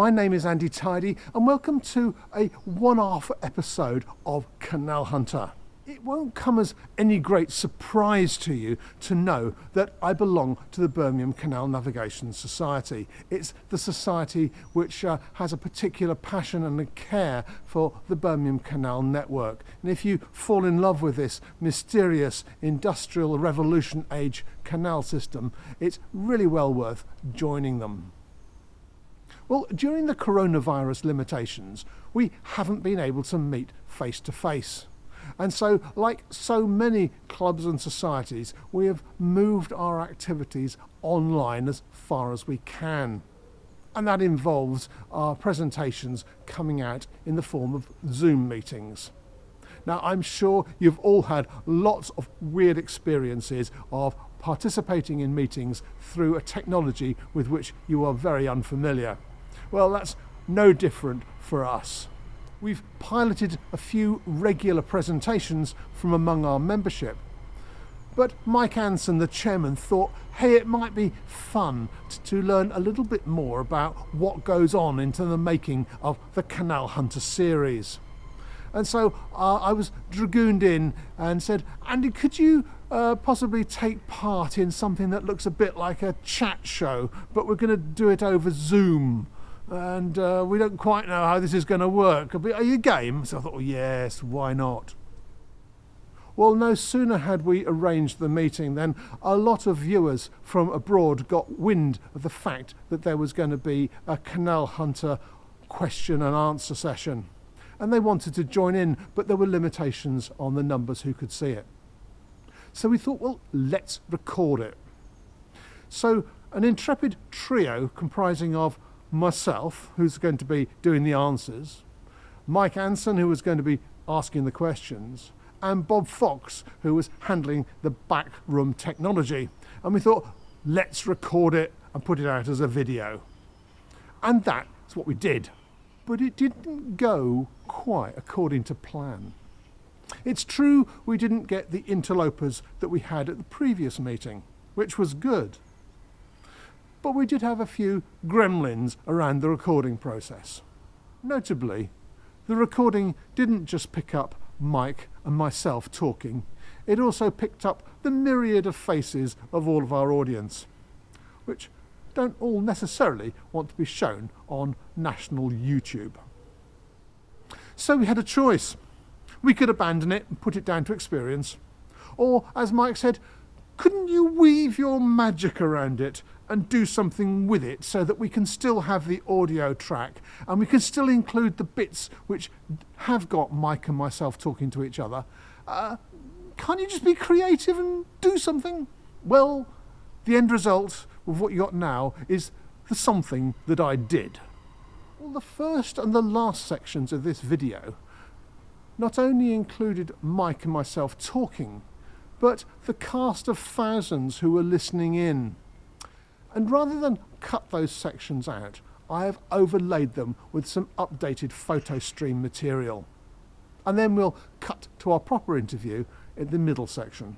My name is Andy Tidy and welcome to a one-off episode of Canal Hunter. It won't come as any great surprise to you to know that I belong to the Birmingham Canal Navigations Society. It's the society which has a particular passion and a care for the Birmingham Canal network. And if you fall in love with this mysterious industrial revolution age canal system, it's really well worth joining them. Well, during the coronavirus limitations, we haven't been able to meet face to face. And so, like so many clubs and societies, we have moved our activities online as far as we can. And that involves our presentations coming out in the form of Zoom meetings. Now, I'm sure you've all had lots of weird experiences of participating in meetings through a technology with which you are very unfamiliar. Well, that's no different for us. We've piloted a few regular presentations from among our membership, but Mike Anson, the chairman, thought, hey, it might be fun to learn a little bit more about what goes on into the making of the Canal Hunter series. And so I was dragooned in and said, Andy, could you possibly take part in something that looks a bit like a chat show, but we're going to do it over Zoom? And we don't quite know how this is going to work. Are you game? So I thought, well, yes, why not? Well, no sooner had we arranged the meeting than a lot of viewers from abroad got wind of the fact that there was going to be a Canal Hunter question and answer session. And they wanted to join in, but there were limitations on the numbers who could see it. So we thought, well, let's record it. So an intrepid trio comprising of myself, who's going to be doing the answers, Mike Anson, who was going to be asking the questions, and Bob Fox, who was handling the backroom technology. And we thought, let's record it and put it out as a video. And that's what we did. But it didn't go quite according to plan. It's true we didn't get the interlopers that we had at the previous meeting, which was good. But we did have a few gremlins around the recording process. Notably, the recording didn't just pick up Mike and myself talking, it also picked up the myriad of faces of all of our audience, which don't all necessarily want to be shown on national YouTube. So we had a choice. We could abandon it and put it down to experience. Or, as Mike said, couldn't you weave your magic around it and do something with it so that we can still have the audio track and we can still include the bits which have got Mike and myself talking to each other? Can't you just be creative and do something? Well, the end result of what you got now is the something that I did. Well, the first and the last sections of this video not only included Mike and myself talking, but the cast of thousands who were listening in. And rather than cut those sections out, I have overlaid them with some updated photo stream material. And then we'll cut to our proper interview in the middle section.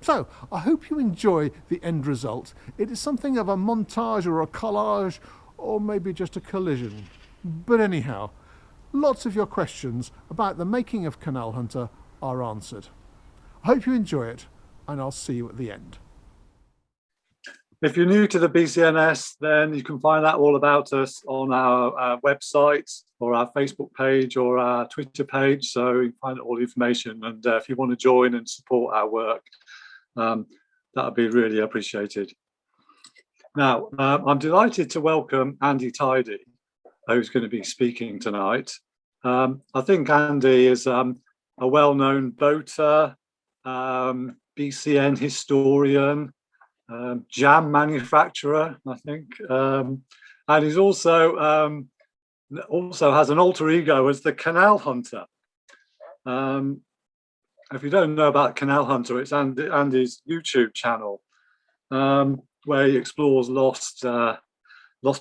So, I hope you enjoy the end result. It is something of a montage or a collage, or maybe just a collision. But anyhow, lots of your questions about the making of Canal Hunter are answered. I hope you enjoy it, and I'll see you at the end. If you're new to the BCNS, then you can find out all about us on our website or our Facebook page or our Twitter page. So you can find all the information. And if you want to join and support our work, that would be really appreciated. Now, I'm delighted to welcome Andy Tidy, who's going to be speaking tonight. I think Andy is a well-known boater, BCN historian, jam manufacturer, I think, and he's also has an alter ego as the Canal Hunter. If you don't know about Canal Hunter, it's Andy's YouTube channel, where he explores lost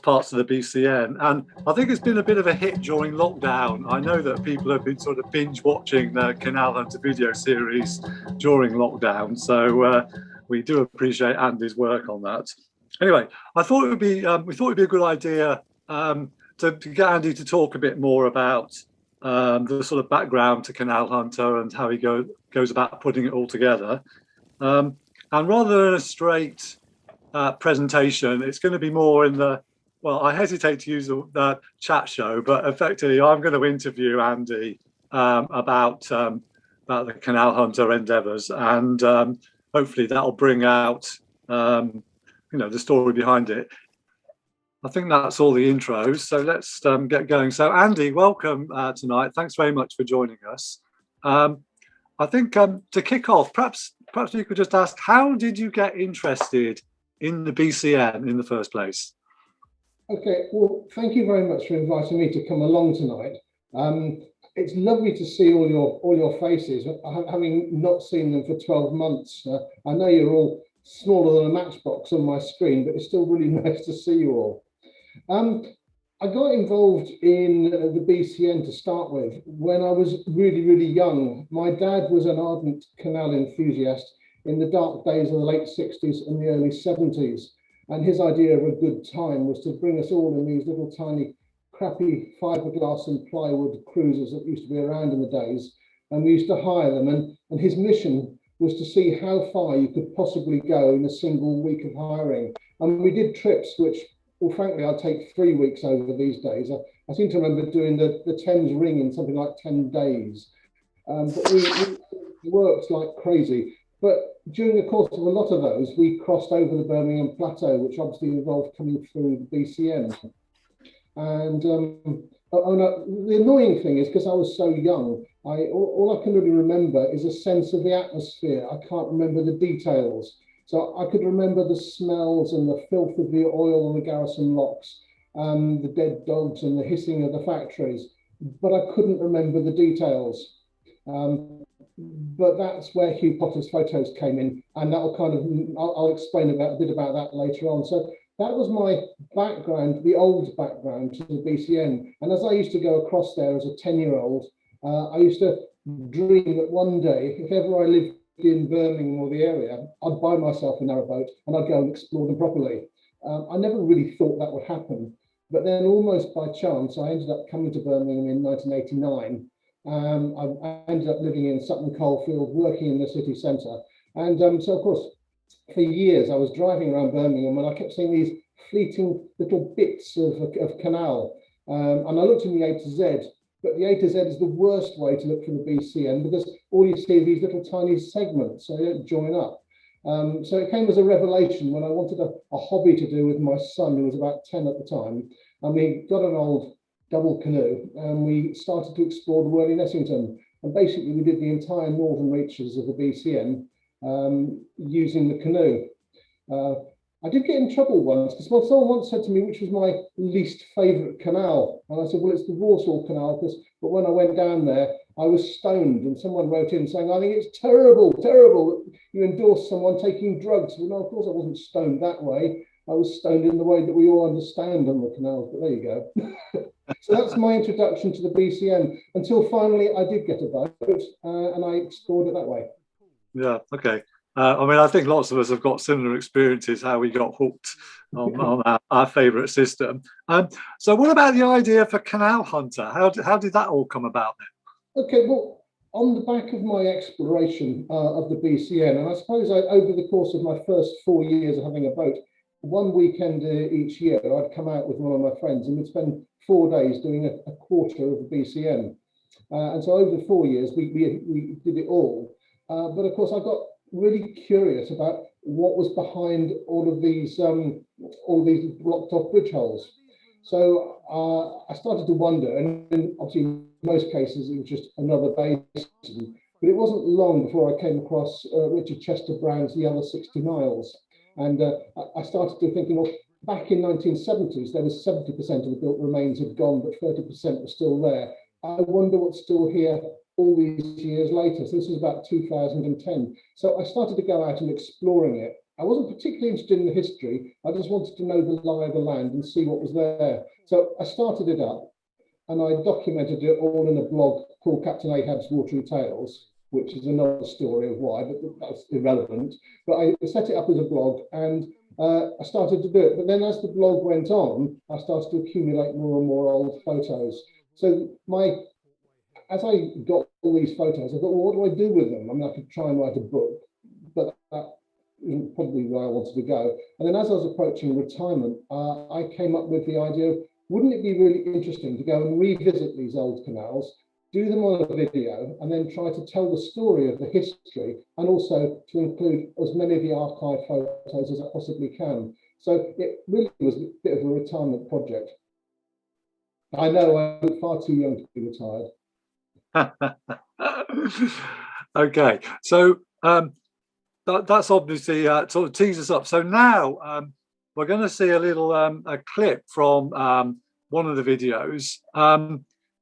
parts of the BCN, and I think it's been a bit of a hit during lockdown. I know that people have been sort of binge watching the Canal Hunter video series during lockdown, so we do appreciate Andy's work on that. Anyway, I thought it would be we thought it'd be a good idea to get Andy to talk a bit more about the sort of background to Canal Hunter and how he goes about putting it all together. And rather than a straight presentation, it's going to be more in the, well, I hesitate to use the chat show, but effectively I'm going to interview Andy about the Canal Hunter endeavours, and hopefully that'll bring out the story behind it. I think that's all the intros, so let's get going. So Andy, welcome tonight. Thanks very much for joining us. I think to kick off, perhaps you could just ask, how did you get interested in the BCN in the first place? Okay, well, thank you very much for inviting me to come along tonight. It's lovely to see all your faces, having not seen them for 12 months. I know you're all smaller than a matchbox on my screen, but it's still really nice to see you all. I got involved in the BCN to start with when I was really, really young. My dad was an ardent canal enthusiast in the dark days of the late 60s and the early 70s. And his idea of a good time was to bring us all in these little tiny crappy fiberglass and plywood cruisers that used to be around in the days. And we used to hire them. And his mission was to see how far you could possibly go in a single week of hiring. And we did trips which, well, frankly, I'd take 3 weeks over these days. I seem to remember doing the Thames Ring in something like 10 days. But we worked like crazy. But during the course of a lot of those, we crossed over the Birmingham Plateau, which obviously involved coming through the BCN. And the annoying thing is, because I was so young, all I can really remember is a sense of the atmosphere. I can't remember the details. So I could remember the smells and the filth of the oil on the garrison locks, the dead dogs and the hissing of the factories, but I couldn't remember the details. But that's where Hugh Potter's photos came in, and that'll I'll explain a bit about that later on. So that was my background, the old background to the BCN. And as I used to go across there as a 10-year-old, I used to dream that one day, if ever I lived in Birmingham or the area, I'd buy myself a narrowboat and I'd go and explore them properly. I never really thought that would happen, but then almost by chance, I ended up coming to Birmingham in 1989. I ended up living in Sutton Coldfield, working in the city centre. And so, of course, for years, I was driving around Birmingham and I kept seeing these fleeting little bits of canal. And I looked in the A to Z, but the A to Z is the worst way to look for the BCN because all you see are these little tiny segments, so they don't join up. So it came as a revelation when I wanted a hobby to do with my son, who was about 10 at the time. And we got an old double canoe and we started to explore the Worley Nessington. And basically we did the entire northern reaches of the BCN using the canoe. I did get in trouble once because someone once said to me which was my least favourite canal. And I said, well, it's the Walsall Canal, but when I went down there, I was stoned, and someone wrote in saying, I think it's terrible that you endorse someone taking drugs. Well, no, of course I wasn't stoned that way. I was stoned in the way that we all understand on the canals, but there you go. So that's my introduction to the BCN until finally I did get a boat and I explored it that way. Yeah, okay. I think lots of us have got similar experiences how we got hooked on our favourite system. So what about the idea for Canal Hunter? How did that all come about then? Okay, well, on the back of my exploration of the BCN, and I suppose over the course of my first 4 years of having a boat, one weekend each year, I'd come out with one of my friends and we'd spend 4 days doing a quarter of the BCN. And so over 4 years, we did it all. But of course, I got really curious about what was behind all of these blocked off bridge holes. So I started to wonder, and obviously in most cases it was just another basin, but it wasn't long before I came across Richard Chester Brown's The Other 60 Miles. And I started to thinking, well, back in 1970s, there was 70% of the built remains had gone, but 30% were still there. I wonder what's still here all these years later. So this was about 2010. So I started to go out and exploring it. I wasn't particularly interested in the history. I just wanted to know the lie of the land and see what was there. So I started it up and I documented it all in a blog called Captain Ahab's Watery Tales, which is another story of why, but that's irrelevant. But I set it up as a blog, and I started to do it. But then as the blog went on, I started to accumulate more and more old photos. So as I got all these photos, I thought, well, what do I do with them? I mean, I could try and write a book, but that isn't probably where I wanted to go. And then as I was approaching retirement, I came up with the idea of, wouldn't it be really interesting to go and revisit these old canals, do them on a video, and then try to tell the story of the history, and also to include as many of the archive photos as I possibly can. So it really was a bit of a retirement project. I know I'm far too young to be retired. Okay, so that's obviously sort of teased us up. So now we're going to see a little a clip from one of the videos.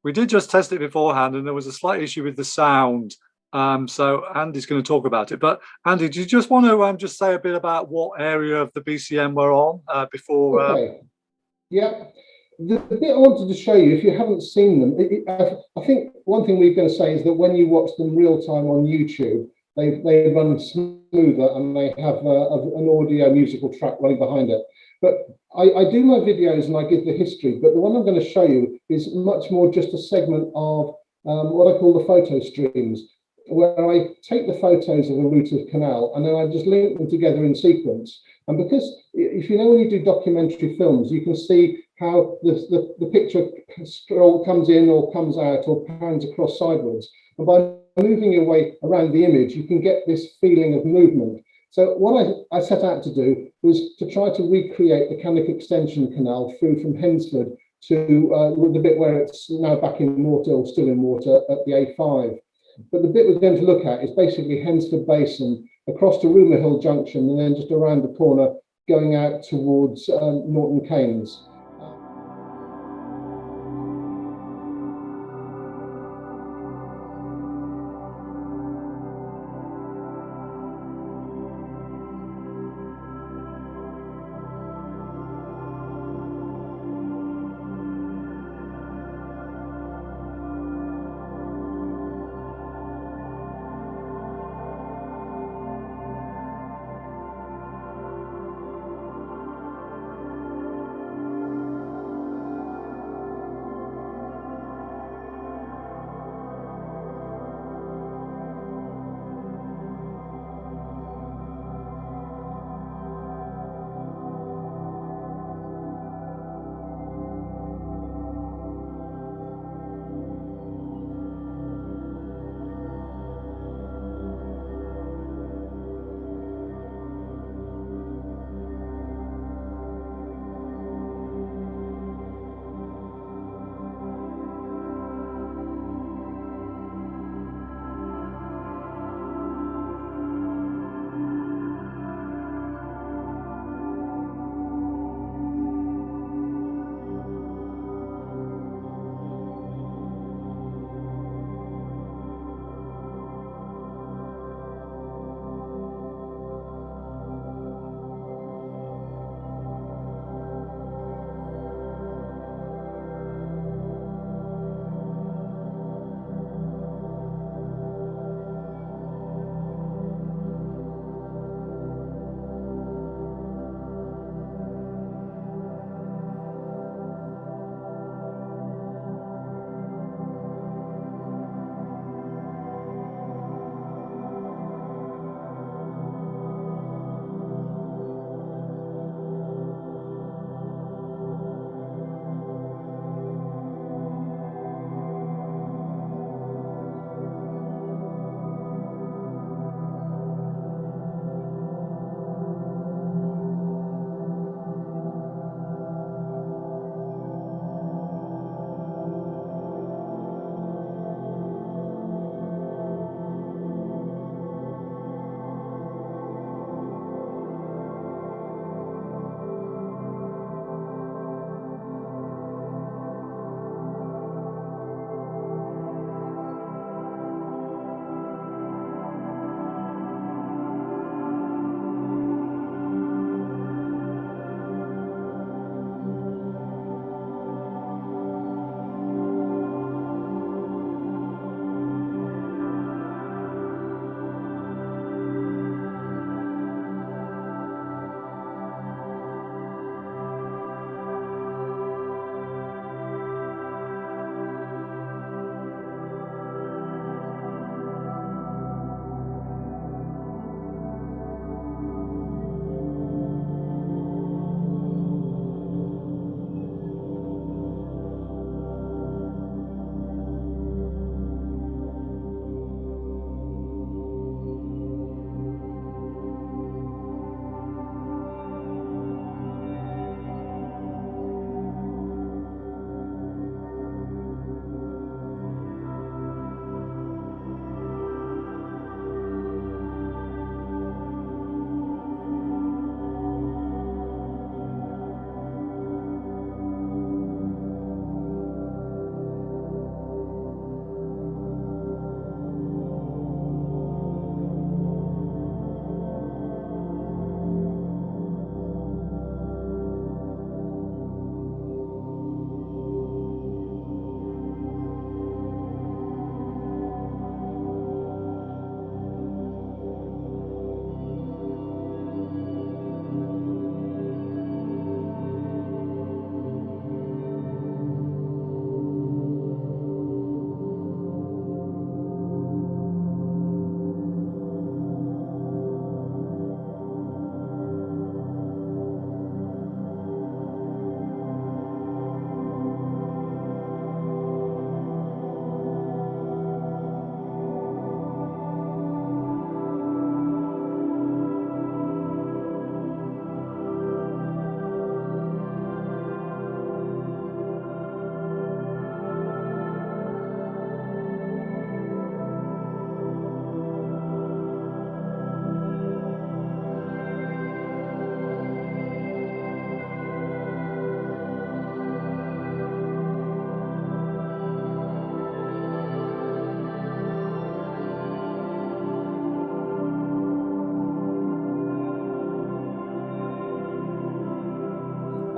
We did just test it beforehand, and there was a slight issue with the sound. So Andy's going to talk about it. But Andy, do you just want to just say a bit about what area of the BCN we're on before? Okay. Yeah. The bit I wanted to show you, if you haven't seen them, I think one thing we're going to say is that when you watch them real time on YouTube, they run smoother and they have an audio musical track running behind it. But I do my videos and I give the history, but the one I'm going to show you is much more just a segment of what I call the photo streams, where I take the photos of a route of canal and then I just link them together in sequence. And because if you know when you do documentary films, you can see how the picture comes in or comes out or pans across sideways. And by moving your way around the image, you can get this feeling of movement. So what I set out to do was to try to recreate the Cannock Extension Canal through from Hensford to the bit where it's now back in water or still in water at the A5. But the bit we're going to look at is basically Hensford Basin across to Rumour Hill Junction and then just around the corner going out towards Norton Keynes.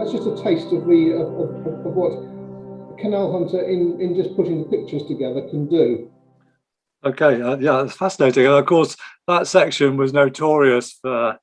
that's just a taste of what Canal Hunter in just putting the pictures together can do. Okay, yeah, it's fascinating. And of course, that section was notorious for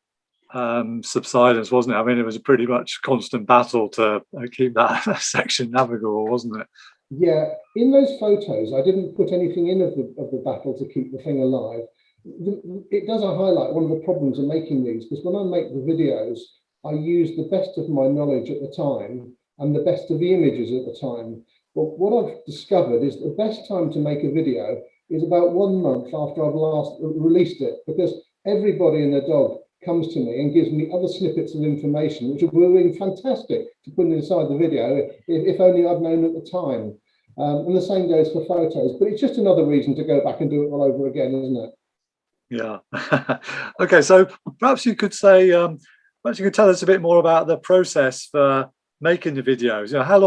subsidence, wasn't it? I mean, it was a pretty much constant battle to keep that section navigable, wasn't it? Yeah, in those photos, I didn't put anything in of the battle to keep the thing alive. It does highlight one of the problems of making these, because when I make the videos, I use the best of my knowledge at the time and the best of the images at the time. But what I've discovered is the best time to make a video is about 1 month after I've last released it, because everybody and their dog comes to me and gives me other snippets of information, which would have been fantastic to put inside the video if only I'd known at the time. And the same goes for photos, but it's just another reason to go back and do it all over again, isn't it? Yeah. Okay, so perhaps you could say, perhaps you could tell us a bit more about the process for making the videos. You know, how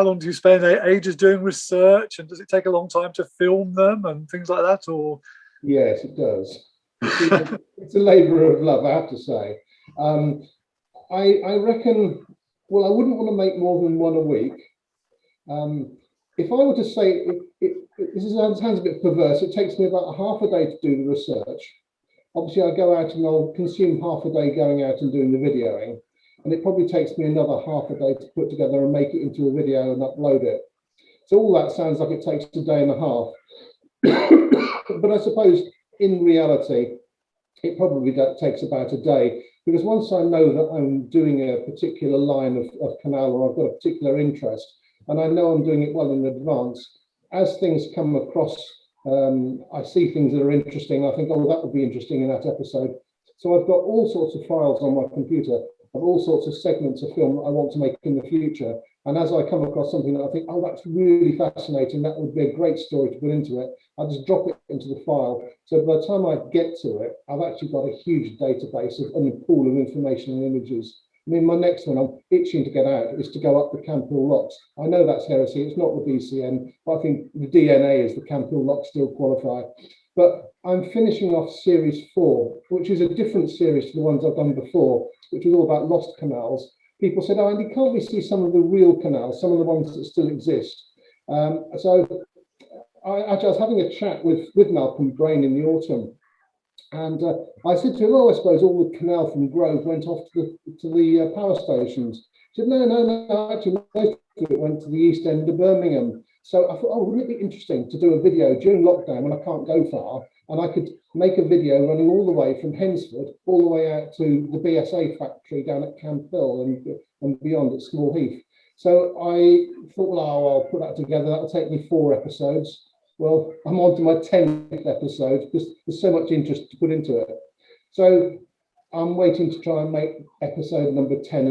long do you spend ages doing research, and does it take a long time to film them and things like that? Or yes, it does. It's a labour of love, I have to say. I reckon, well, I wouldn't want to make more than one a week. If I were to say, this sounds a bit perverse, it takes me about half a day to do the research. Obviously, I go out and I'll consume half a day going out and doing the videoing. And it probably takes me another half a day to put together and make it into a video and upload it. So all that sounds like it takes a day and a half. But I suppose in reality, it probably takes about a day, because once I know that I'm doing a particular line of canal, or I've got a particular interest, and I know I'm doing it well in advance, as things come across, I see things that are interesting. I think, oh, that would be interesting in that episode. So I've got all sorts of files on my computer of all sorts of segments of film that I want to make in the future. And as I come across something that I think, oh, that's really fascinating, that would be a great story to put into it, I just drop it into the file. So by the time I get to it, I've actually got a huge database and a pool of information and images. I mean, my next one I'm itching to get out is to go up the Camp-Hill locks. I know that's heresy, it's not the BCN, but I think the DNA is the Camp-Hill locks still qualify. But I'm finishing off series 4, which is a different series to the ones I've done before, which was all about lost canals. People said, oh, Andy, can't we see some of the real canals, some of the ones that still exist? So I was having a chat with Malcolm Brain in the autumn. And I said to him, oh, I suppose all the canal from Grove went off to the power stations. He said, no, actually, most of it went to the east end of Birmingham. So I thought, oh, wouldn't it be interesting to do a video during lockdown when I can't go far, and I could make a video running all the way from Hensford, all the way out to the BSA factory down at Camp-Hill and beyond at Small Heath. So I thought, well, I'll put that together. That'll take me 4 episodes. Well, I'm on to my 10th episode because there's so much interest to put into it. So I'm waiting to try and make episode number 10